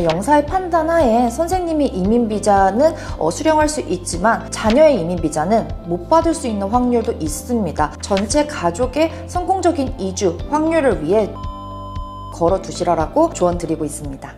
영사의 판단 하에 선생님이 이민비자는 수령할 수 있지만 자녀의 이민비자는 못 받을 수 있는 확률도 있습니다. 전체 가족의 성공적인 이주 확률을 위해 걸어두시라고 조언 드리고 있습니다.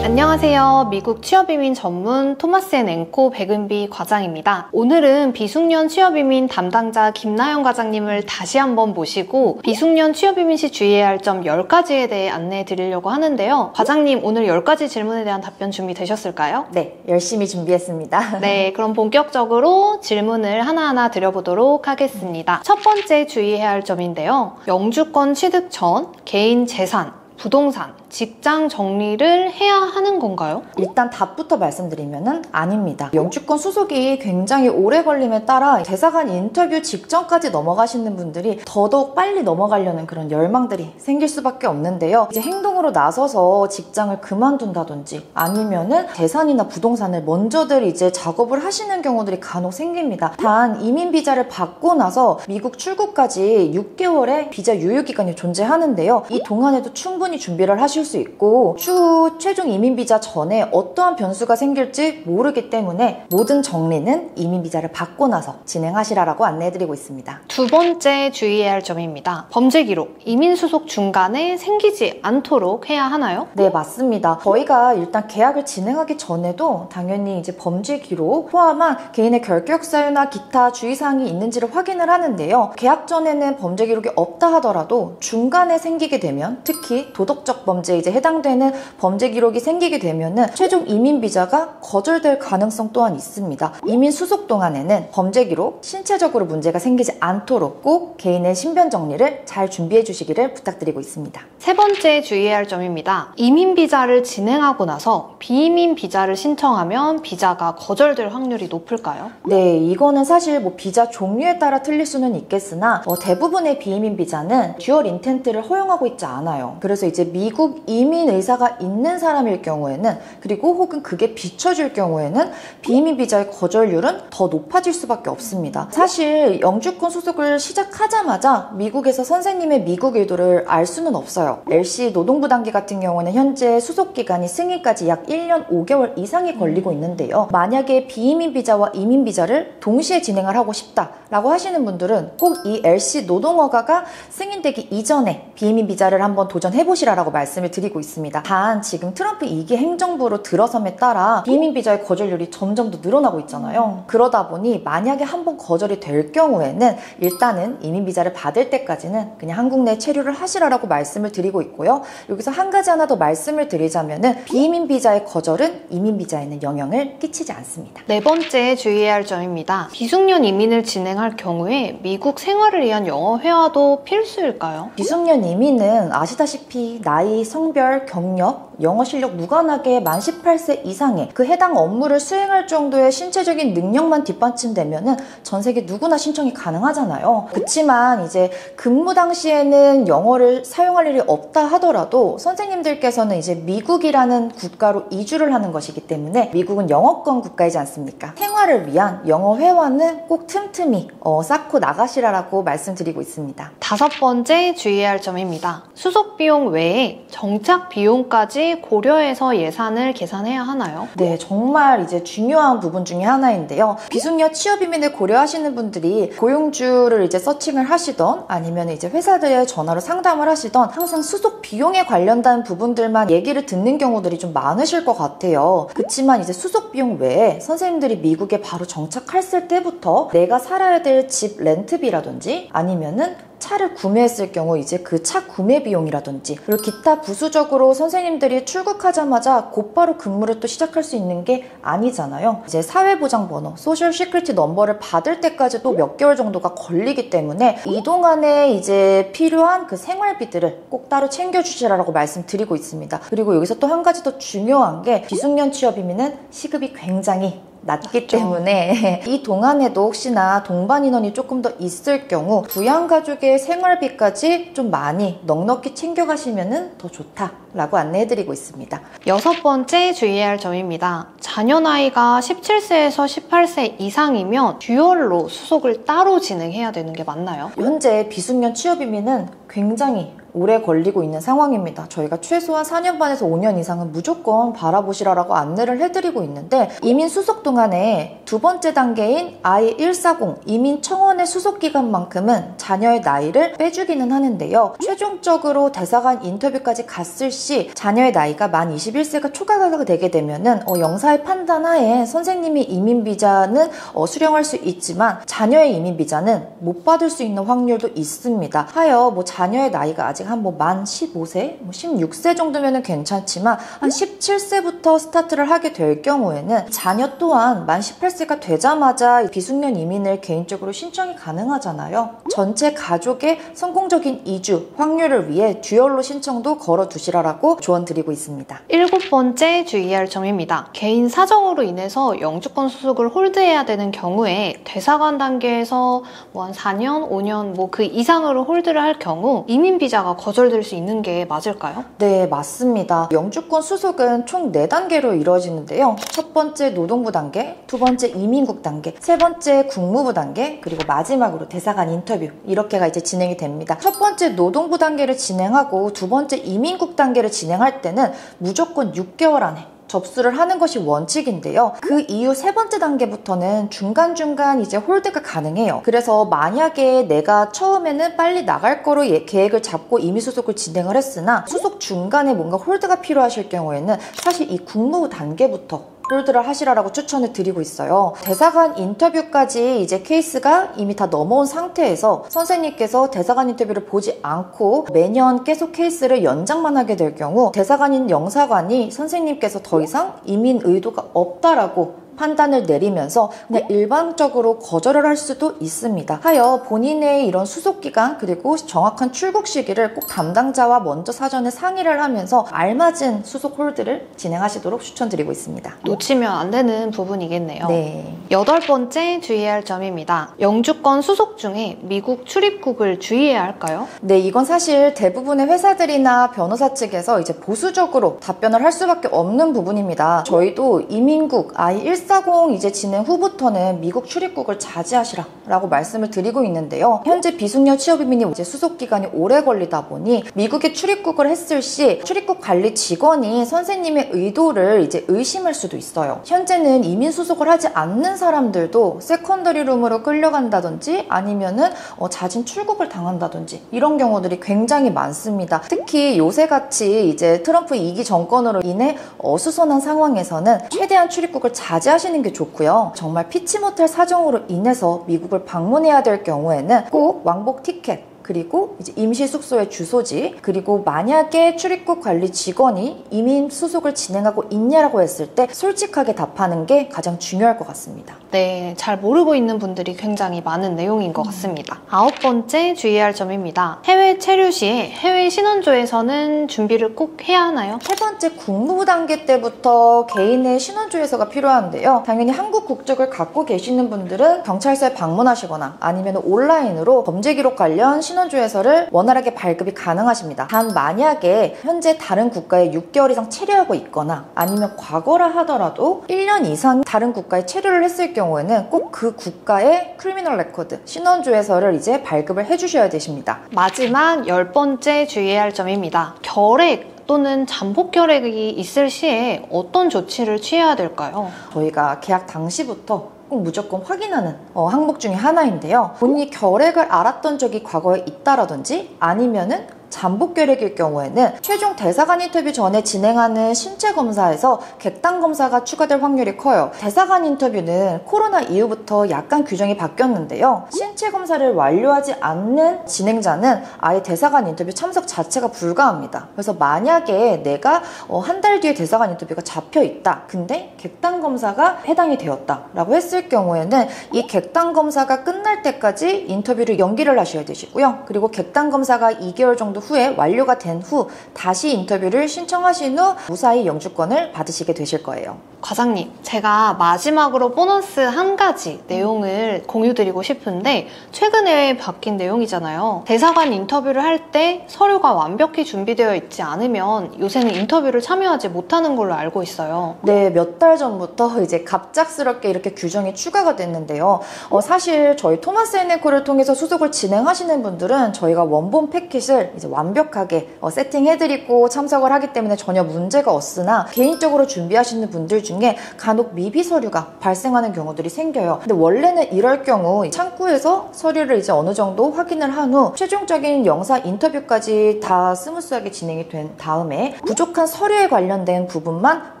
안녕하세요. 미국 취업이민 전문 토마스 앤 앵코 백은비 과장입니다. 오늘은 비숙련 취업이민 담당자 김나영 과장님을 다시 한번 모시고 비숙련 취업이민 시 주의해야 할 점 10가지에 대해 안내해 드리려고 하는데요. 과장님, 오늘 10가지 질문에 대한 답변 준비되셨을까요? 네, 열심히 준비했습니다. 네, 그럼 본격적으로 질문을 하나하나 드려보도록 하겠습니다. 첫 번째 주의해야 할 점인데요. 영주권 취득 전 개인 재산, 부동산, 직장 정리를 해야 하는 건가요? 일단 답부터 말씀드리면은 아닙니다. 영주권 수속이 굉장히 오래 걸림에 따라 대사관 인터뷰 직전까지 넘어가시는 분들이 더더욱 빨리 넘어가려는 그런 열망들이 생길 수밖에 없는데요. 이제 행동으로 나서서 직장을 그만둔다든지 아니면은 재산이나 부동산을 먼저들 이제 작업을 하시는 경우들이 간혹 생깁니다. 단 이민 비자를 받고 나서 미국 출국까지 6개월의 비자 유효 기간이 존재하는데요. 이 동안에도 충분히 준비를 하실 수 있고 추후 최종 이민비자 전에 어떠한 변수가 생길지 모르기 때문에 모든 정리는 이민비자를 받고 나서 진행하시라고 안내해드리고 있습니다. 두 번째 주의해야 할 점입니다. 범죄 기록, 이민 수속 중간에 생기지 않도록 해야 하나요? 네, 맞습니다. 저희가 일단 계약을 진행하기 전에도 당연히 이제 범죄 기록 포함한 개인의 결격 사유나 기타 주의사항이 있는지를 확인을 하는데요. 계약 전에는 범죄 기록이 없다 하더라도 중간에 생기게 되면 특히 도덕적 범죄에 이제 해당되는 범죄 기록이 생기게 되면은 최종 이민 비자가 거절될 가능성 또한 있습니다. 이민 수속 동안에는 범죄 기록, 신체적으로 문제가 생기지 않도록 꼭 개인의 신변 정리를 잘 준비해 주시기를 부탁드리고 있습니다. 세 번째 주의해야 할 점입니다. 이민 비자를 진행하고 나서 비이민 비자를 신청하면 비자가 거절될 확률이 높을까요? 네, 이거는 사실 비자 종류에 따라 틀릴 수는 있겠으나 대부분의 비이민 비자는 듀얼 인텐트를 허용하고 있지 않아요. 그래서 이제 미국 이민 의사가 있는 사람일 경우에는 그리고 혹은 그게 비춰질 경우에는 비이민 비자의 거절률은 더 높아질 수밖에 없습니다. 사실 영주권 수속을 시작하자마자 미국에서 선생님의 미국 의도를 알 수는 없어요. LC 노동부 단계 같은 경우는 현재 수속 기간이 승인까지 약 1년 5개월 이상이 걸리고 있는데요. 만약에 비이민 비자와 이민 비자를 동시에 진행을 하고 싶다라고 하시는 분들은 꼭 이 LC 노동허가가 승인되기 이전에 비이민 비자를 한번 도전해보시라고 말씀을 드리고 있습니다. 단 지금 트럼프 2기 행정부로 들어섬에 따라 비이민 비자의 거절률이 점점 더 늘어나고 있잖아요. 그러다 보니 만약에 한번 거절이 될 경우에는 일단은 이민 비자를 받을 때까지는 그냥 한국 내 체류를 하시라고 말씀을 드리고 있고요. 여기서 한 가지 하나 더 말씀을 드리자면은 비이민 비자의 거절은 이민 비자에는 영향을 끼치지 않습니다. 네 번째 주의해야 할 점입니다. 비숙련 이민을 진행할 경우에 미국 생활을 위한 영어 회화도 필수일까요? 비숙련 이민은 아시다시피 나이, 성별, 경력, 영어 실력 무관하게 만 18세 이상의 그 해당 업무를 수행할 정도의 신체적인 능력만 뒷받침되면은 전 세계 누구나 신청이 가능하잖아요. 그치만 이제 근무 당시에는 영어를 사용할 일이 없다 하더라도 선생님들께서는 이제 미국이라는 국가로 이주를 하는 것이기 때문에 미국은 영어권 국가이지 않습니까? 생활을 위한 영어 회화는 꼭 틈틈이 쌓고 나가시라고 말씀드리고 있습니다. 다섯 번째 주의해야 할 점입니다. 수속 비용 외에 정착 비용까지 고려해서 예산을 계산해야 하나요? 네, 정말 이제 중요한 부분 중에 하나인데요. 비숙련 취업 이민을 고려하시는 분들이 고용주를 이제 서칭을 하시던 아니면 이제 회사들에 전화로 상담을 하시던 항상 수속 비용에 관련된 부분들만 얘기를 듣는 경우들이 좀 많으실 것 같아요. 그치만 이제 수속 비용 외에 선생님들이 미국에 바로 정착했을 때부터 내가 살아야 될 집 렌트비라든지 아니면은 차를 구매했을 경우 이제 그 차 구매 비용이라든지 그리고 기타 부수적으로 선생님들이 출국하자마자 곧바로 근무를 또 시작할 수 있는 게 아니잖아요. 이제 사회보장번호, 소셜 시큐리티 넘버를 받을 때까지도 몇 개월 정도가 걸리기 때문에 이 동안에 이제 필요한 그 생활비들을 꼭 따로 챙겨주시라고 말씀드리고 있습니다. 그리고 여기서 또 한 가지 더 중요한 게 비숙련 취업 이민은 시급이 굉장히 낮기 때문에 이 동안에도 혹시나 동반 인원이 조금 더 있을 경우 부양가족의 생활비까지 좀 많이 넉넉히 챙겨가시면 더 좋다라고 안내해드리고 있습니다. 6번째 주의해야 할 점입니다. 자녀 나이가 17세에서 18세 이상이면 듀얼로 수속을 따로 진행해야 되는 게 맞나요? 현재 비숙련 취업 이민은 굉장히 오래 걸리고 있는 상황입니다. 저희가 최소한 4년 반에서 5년 이상은 무조건 바라보시라고 안내를 해드리고 있는데 이민 수속 동안에 두 번째 단계인 I-140 이민 청원의 수속 기간만큼은 자녀의 나이를 빼주기는 하는데요. 최종적으로 대사관 인터뷰까지 갔을 시 자녀의 나이가 만 21세가 초과가 되게 되면은 영사의 판단하에 선생님이 이민 비자는 수령할 수 있지만 자녀의 이민 비자는 못 받을 수 있는 확률도 있습니다. 하여 자녀의 나이가 아직 한 만 15세, 16세 정도면 괜찮지만 한 17세부터 스타트를 하게 될 경우에는 자녀 또한 만 18세가 되자마자 비숙련 이민을 개인적으로 신청이 가능하잖아요. 전체 가족의 성공적인 이주 확률을 위해 듀얼로 신청도 걸어두시라고 조언드리고 있습니다. 7번째 주의해야 할 점입니다. 개인 사정으로 인해서 영주권 수속을 홀드해야 되는 경우에 대사관 단계에서 한 4년, 5년 그 이상으로 홀드를 할 경우 이민 비자가 거절될 수 있는 게 맞을까요? 네, 맞습니다. 영주권 수속은 총 4단계로 이루어지는데요. 첫 번째 노동부 단계, 두 번째 이민국 단계, 세 번째 국무부 단계, 그리고 마지막으로 대사관 인터뷰 이렇게가 이제 진행이 됩니다. 첫 번째 노동부 단계를 진행하고 두 번째 이민국 단계를 진행할 때는 무조건 6개월 안에 접수를 하는 것이 원칙인데요. 그 이후 세 번째 단계부터는 중간중간 이제 홀드가 가능해요. 그래서 만약에 내가 처음에는 빨리 나갈 거로 계획을 잡고 이민 수속을 진행을 했으나 수속 중간에 뭔가 홀드가 필요하실 경우에는 사실 이 국무부 단계부터 홀드를 하시라고 추천을 드리고 있어요. 대사관 인터뷰까지 이제 케이스가 이미 다 넘어온 상태에서 선생님께서 대사관 인터뷰를 보지 않고 매년 계속 케이스를 연장만 하게 될 경우 대사관인 영사관이 선생님께서 더 이상 이민 의도가 없다라고 판단을 내리면서 그냥 일방적으로 거절을 할 수도 있습니다. 하여 본인의 이런 수속기간 그리고 정확한 출국 시기를 꼭 담당자와 먼저 사전에 상의를 하면서 알맞은 수속 홀드를 진행하시도록 추천드리고 있습니다. 놓치면 안 되는 부분이겠네요. 네. 8번째 주의해야 할 점입니다. 영주권 수속 중에 미국 출입국을 주의해야 할까요? 네, 이건 사실 대부분의 회사들이나 변호사 측에서 이제 보수적으로 답변을 할 수밖에 없는 부분입니다. 저희도 이민국 I-140 이제 진행 후부터는 미국 출입국을 자제하시라고 말씀을 드리고 있는데요. 현재 비숙련 취업이민이 이제 수속 기간이 오래 걸리다 보니 미국에 출입국을 했을 시 출입국 관리 직원이 선생님의 의도를 이제 의심할 수도 있어요. 현재는 이민 수속을 하지 않는 사람들도 세컨더리 룸으로 끌려간다든지 아니면은 자진 출국을 당한다든지 이런 경우들이 굉장히 많습니다. 특히 요새같이 이제 트럼프 2기 정권으로 인해 어수선한 상황에서는 최대한 출입국을 자제하시는 게 좋고요. 정말 피치 못할 사정으로 인해서 미국을 방문해야 될 경우에는 꼭 왕복 티켓 그리고 이제 임시 숙소의 주소지 그리고 만약에 출입국 관리 직원이 이민 수속을 진행하고 있냐라고 했을 때 솔직하게 답하는 게 가장 중요할 것 같습니다. 네, 잘 모르고 있는 분들이 굉장히 많은 내용인 것 같습니다. 9번째 주의해야 할 점입니다. 해외 체류 시에 해외 신원조에서는 준비를 꼭 해야 하나요? 세 번째 국무부 단계 때부터 개인의 신원조회서가 필요한데요. 당연히 한국 국적을 갖고 계시는 분들은 경찰서에 방문하시거나 아니면 온라인으로 범죄 기록 관련 신원조회서를 원활하게 발급이 가능하십니다. 단 만약에 현재 다른 국가에 6개월 이상 체류하고 있거나 아니면 과거라 하더라도 1년 이상 다른 국가에 체류를 했을 경우에는 꼭 그 국가의 크리미널 레코드 신원조회서를 이제 발급을 해주셔야 되십니다. 마지막 10번째 주의해야 할 점입니다. 결핵 또는 잠복 결핵이 있을 시에 어떤 조치를 취해야 될까요? 저희가 계약 당시부터 꼭 무조건 확인하는 항목 중에 하나인데요. 본인이 결핵을 앓았던 적이 과거에 있다라든지 아니면은 잠복 결핵일 경우에는 최종 대사관 인터뷰 전에 진행하는 신체 검사에서 객단 검사가 추가될 확률이 커요. 대사관 인터뷰는 코로나 이후부터 약간 규정이 바뀌었는데요. 신체 검사를 완료하지 않는 진행자는 아예 대사관 인터뷰 참석 자체가 불가합니다. 그래서 만약에 내가 한 달 뒤에 대사관 인터뷰가 잡혀 있다. 근데 객단 검사가 해당이 되었다라고 했을 경우에는 이 객단 검사가 끝날 때까지 인터뷰를 연기를 하셔야 되시고요. 그리고 객단 검사가 2개월 정도 후에 완료가 된 후 다시 인터뷰를 신청하신 후 무사히 영주권을 받으시게 되실 거예요. 과장님, 제가 마지막으로 보너스 한 가지 내용을 공유드리고 싶은데 최근에 바뀐 내용이잖아요. 대사관 인터뷰를 할 때 서류가 완벽히 준비되어 있지 않으면 요새는 인터뷰를 참여하지 못하는 걸로 알고 있어요. 네, 몇 달 전부터 이제 갑작스럽게 이렇게 규정이 추가가 됐는데요. 사실 저희 토마스 앤 앵코를 통해서 수속을 진행하시는 분들은 저희가 원본 패킷을 이제 완벽하게 세팅해드리고 참석을 하기 때문에 전혀 문제가 없으나 개인적으로 준비하시는 분들 중에 간혹 미비 서류가 발생하는 경우들이 생겨요. 근데 원래는 이럴 경우 창구에서 서류를 이제 어느 정도 확인을 한 후 최종적인 영사 인터뷰까지 다 스무스하게 진행이 된 다음에 부족한 서류에 관련된 부분만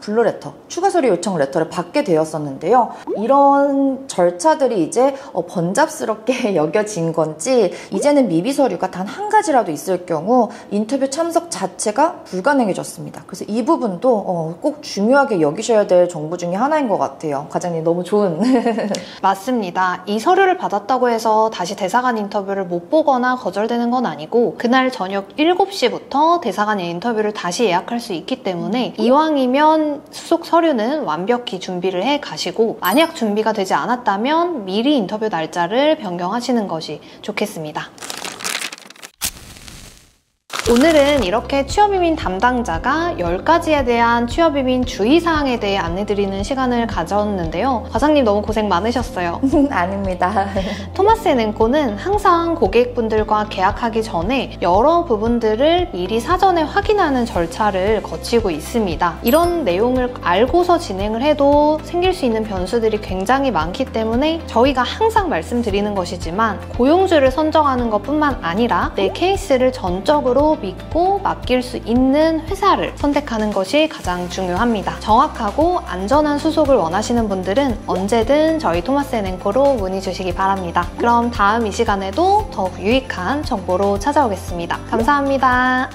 블루레터, 추가 서류 요청 레터를 받게 되었었는데요. 이런 절차들이 이제 번잡스럽게 여겨진 건지 이제는 미비 서류가 단 한 가지라도 있을 경우 인터뷰 참석 자체가 불가능해졌습니다. 그래서 이 부분도 꼭 중요하게 여기셔야 될 정보 중에 하나인 것 같아요. 과장님 너무 좋은. 맞습니다. 이 서류를 받았다고 해서 다시 대사관 인터뷰를 못 보거나 거절되는 건 아니고 그날 저녁 7시부터 대사관 인터뷰를 다시 예약할 수 있기 때문에 이왕이면 수속 서류는 완벽히 준비를 해 가시고 만약 준비가 되지 않았다면 미리 인터뷰 날짜를 변경하시는 것이 좋겠습니다. 오늘은 이렇게 취업이민 담당자가 10가지에 대한 취업이민 주의사항에 대해 안내드리는 시간을 가졌는데요. 과장님 너무 고생 많으셨어요. 아닙니다. 토마스 앤 앵코는 항상 고객분들과 계약하기 전에 여러 부분들을 미리 사전에 확인하는 절차를 거치고 있습니다. 이런 내용을 알고서 진행을 해도 생길 수 있는 변수들이 굉장히 많기 때문에 저희가 항상 말씀드리는 것이지만 고용주를 선정하는 것뿐만 아니라 내 케이스를 전적으로 믿고 맡길 수 있는 회사를 선택하는 것이 가장 중요합니다. 정확하고 안전한 수속을 원하시는 분들은 언제든 저희 토마스 앤 앵코로 문의 주시기 바랍니다. 그럼 다음 이 시간에도 더욱 유익한 정보로 찾아오겠습니다. 감사합니다.